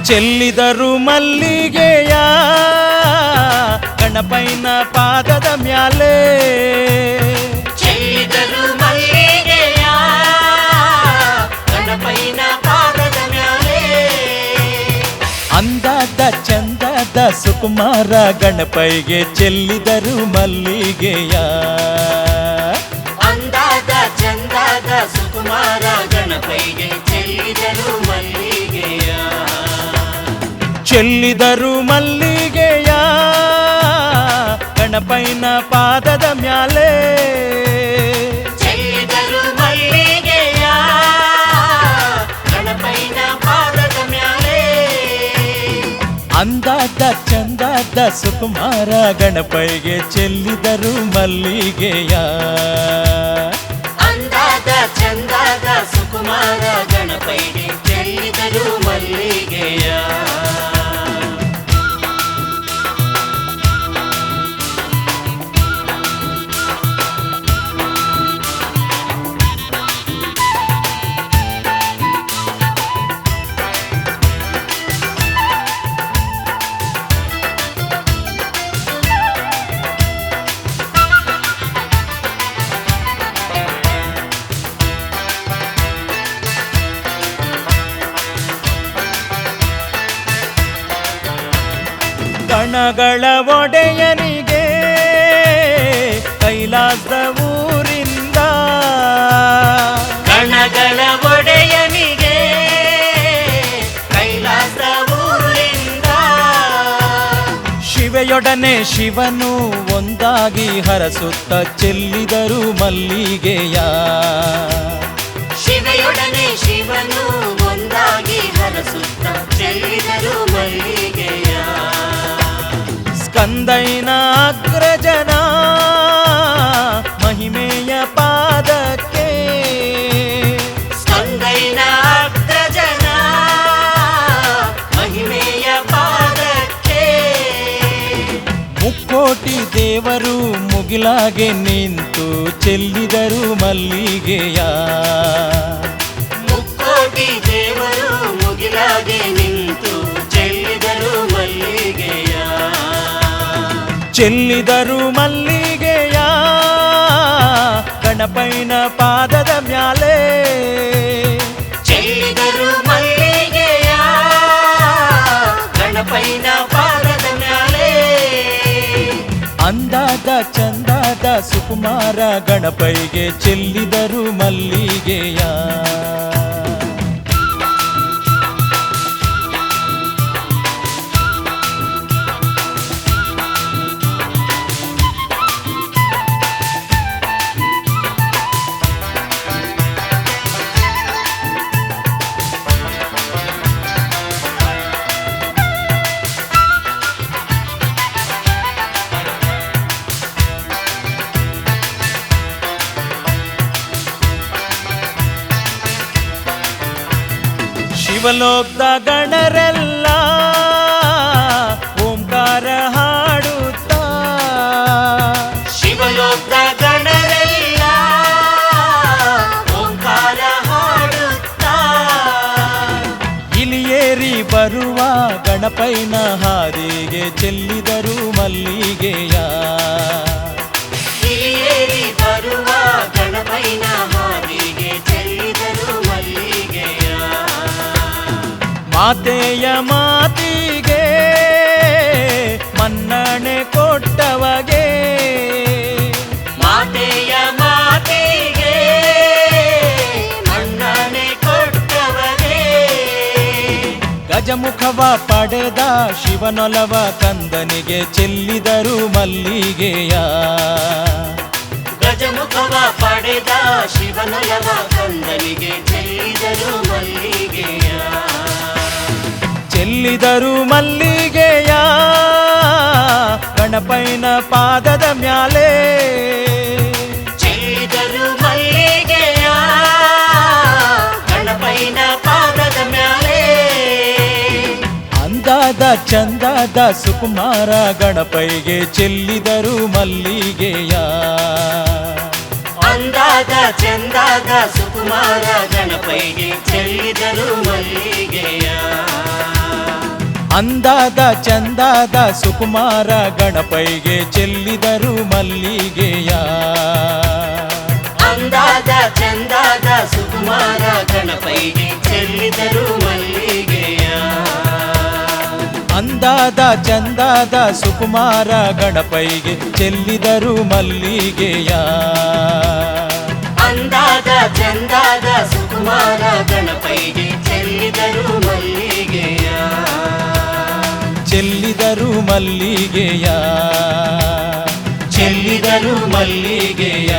ಚೆಲ್ಲಿದರು ಮಲ್ಲಿಗೆಯ ಗಣಪೈನ ಪಾದದ ಮ್ಯಾಲೆ, ಚೆಲ್ಲಿದರು ಮಲ್ಲಿಗೆಯ ಗಣಪೈನ ಪಾದದ ಮ್ಯಾಲೆ. ಅಂದಾದ ಚಂದದ ಸುಕುಮಾರ ಗಣಪೈಗೆ ಚೆಲ್ಲಿದರು ಮಲ್ಲಿಗೆಯ. ಅಂದಾದ ಚಂದದ ಸುಕುಮಾರ ಗಣಪೈಗೆ ಚೆಲ್ಲಿದರು ಮಲ್ಲಿಗೆಯ. ಚೆಲ್ಲಿದರು ಮಲ್ಲಿಗೆಯ ಗಣಪೈನ ಪಾದದ ಮ್ಯಾಲೆ, ಚೆಲ್ಲಿದರು ಮಲ್ಲಿಗೆಯ ಗಣಪೈನ ಪಾದದ ಮ್ಯಾಲೆ. ಅಂದಾದ ಚಂದದ ಸುಕುಮಾರ ಗಣಪೈಗೆ ಚೆಲ್ಲಿದರು ಮಲ್ಲಿಗೆಯ. ಅಂದಾದ ಚಂದದ ಸುಕುಮಾರ ಗಣಪೈಗೆ ಚೆಲ್ಲಿದರು ಮಲ್ಲಿಗೆಯ. ಗಣಗಳ ಒಡೆಯನಿಗೆ ಕೈಲಾಸದ ಊರಿಂದ, ಗಣಗಳ ಒಡೆಯನಿಗೆ ಕೈಲಾಸ ಊರಿಂದ. ಶಿವೆಯೊಡನೆ ಶಿವನು ಒಂದಾಗಿ ಹರಸುತ್ತ ಚೆಲ್ಲಿದರು ಮಲ್ಲಿಗೆಯ. ಶಿವೆಯೊಡನೆ ಶಿವನು ಒಂದಾಗಿ ಹರಸುತ್ತ ಚೆಲ್ಲಿದರು ಮಲ್ಲಿಗೆಯ. ಸ್ಕಂದೈನ ಅಗ್ರಜನ ಮಹಿಮೆಯ ಪಾದಕ್ಕೆ, ಸ್ಕಂದೈನ ಅಗ್ರಜನ ಮಹಿಮೆಯ ಪಾದಕ್ಕೆ. ಮುಕ್ಕೋಟಿ ದೇವರು ಮುಗಿಲಾಗೆ ನಿಂತು ಚೆಲ್ಲಿದರು ಮಲ್ಲಿಗೆಯ. ಮುಕ್ಕೋಟಿ ದೇವರು ಮುಗಿಲಾಗೆ ನಿಂತು ಚೆಲ್ಲಿದರು ಮಲ್ಲಿಗೆಯ. ಚೆಲ್ಲಿದರು ಮಲ್ಲಿಗೆಯ ಗಣಪೈನ ಪಾದದ ಮ್ಯಾಲೆ, ಚೆಲ್ಲಿದರು ಮಲ್ಲಿಗೆಯ ಗಣಪೈನ ಪಾದದ ಮ್ಯಾಲೆ. ಅಂದಾದ ಚಂದಾದ ಸುಕುಮಾರ ಗಣಪೈಗೆ ಚೆಲ್ಲಿದರು ಮಲ್ಲಿಗೆಯ. ಶಿವಲೋಕದ ಗಣರೆಲ್ಲ ಓಂಕಾರ ಹಾಡುತ್ತಾ, ಶಿವಲೋಕದ ಗಣರೆಲ್ಲ ಓಂಕಾರ ಹಾಡುತ್ತಾ. ಇಲಿಯೇರಿ ಬರುವ ಗಣಪೈನ ಹಾದಿಗೆ ಚೆಲ್ಲಿದರು ಮಲ್ಲಿಗೆಯ. ಇಲಿಯೇರಿ ಬರುವ ಗಣಪೈನ ಹಾದಿಗೆ ಚೆಲ್ಲಿದರು ಮಲ್ಲಿಗೆಯ. ಮಾತೆಯ ಮಾತಿಗೆ ಮನ್ನಣೆ ಕೊಟ್ಟವಗೆ, ಮಾತೆಯ ಮಾತಿಗೆ ಮನ್ನಣೆ ಕೊಟ್ಟವಗೆ. ಗಜಮುಖವ ಪಡೆದ ಶಿವನೊಲವ ಕಂದನಿಗೆ ಚೆಲ್ಲಿದರು ಮಲ್ಲಿಗೆಯ. ಗಜಮುಖವ ಪಡೆದ ಶಿವನೊಲವ ಕಂದನಿಗೆ ಚೆಲ್ಲಿದರು ಮಲ್ಲಿಗೆಯ. ಚೆಲ್ಲಿದರು ಮಲ್ಲಿಗೆಯ ಗಣಪೈನ ಪಾದದ ಮ್ಯಾಲೆ ಚೆಲ್ಲಿದರು ಮಲ್ಲಿಗೆಯ ಗಣಪೈನ ಪಾದದ ಮ್ಯಾಲೆ ಅಂದಾದ ಚಂದಾದ ಸುಕುಮಾರ ಗಣಪೈಗೆ ಚೆಲ್ಲಿದರು ಮಲ್ಲಿಗೆಯ ಅಂದಾದ ಚಂದಾದ ಸುಕುಮಾರ ಗಣಪೈಗೆ ಚೆಲ್ಲಿದರು ಮಲ್ಲಿಗೆಯ ಅಂದಾದ ಚಂದಾದ ಸುಕುಮಾರ ಗಣಪೈಗೆ ಚೆಲ್ಲಿದರು ಮಲ್ಲಿಗೆಯ ಅಂದಾದ ಚಂದಾದ ಸುಕುಮಾರ ಗಣಪೈಗೆ ಚೆಲ್ಲಿದರು ಮಲ್ಲಿಗೆಯ ಅಂದಾದ ಚಂದಾದ ಸುಕುಮಾರ ಗಣಪೈಗೆ ಚೆಲ್ಲಿದರು ಮಲ್ಲಿಗೆಯ ಅಂದಾದ ಚಂದಾದ ಸುಕುಮಾರ ಗಣಪೈಗೆ ಚೆಲ್ಲಿದರು ಮಲ್ಲಿಗೆಯ ಚೆಲ್ಲಿದರು ಮಲ್ಲಿಗೆಯ ಚೆಲ್ಲಿದರು ಮಲ್ಲಿಗೆಯ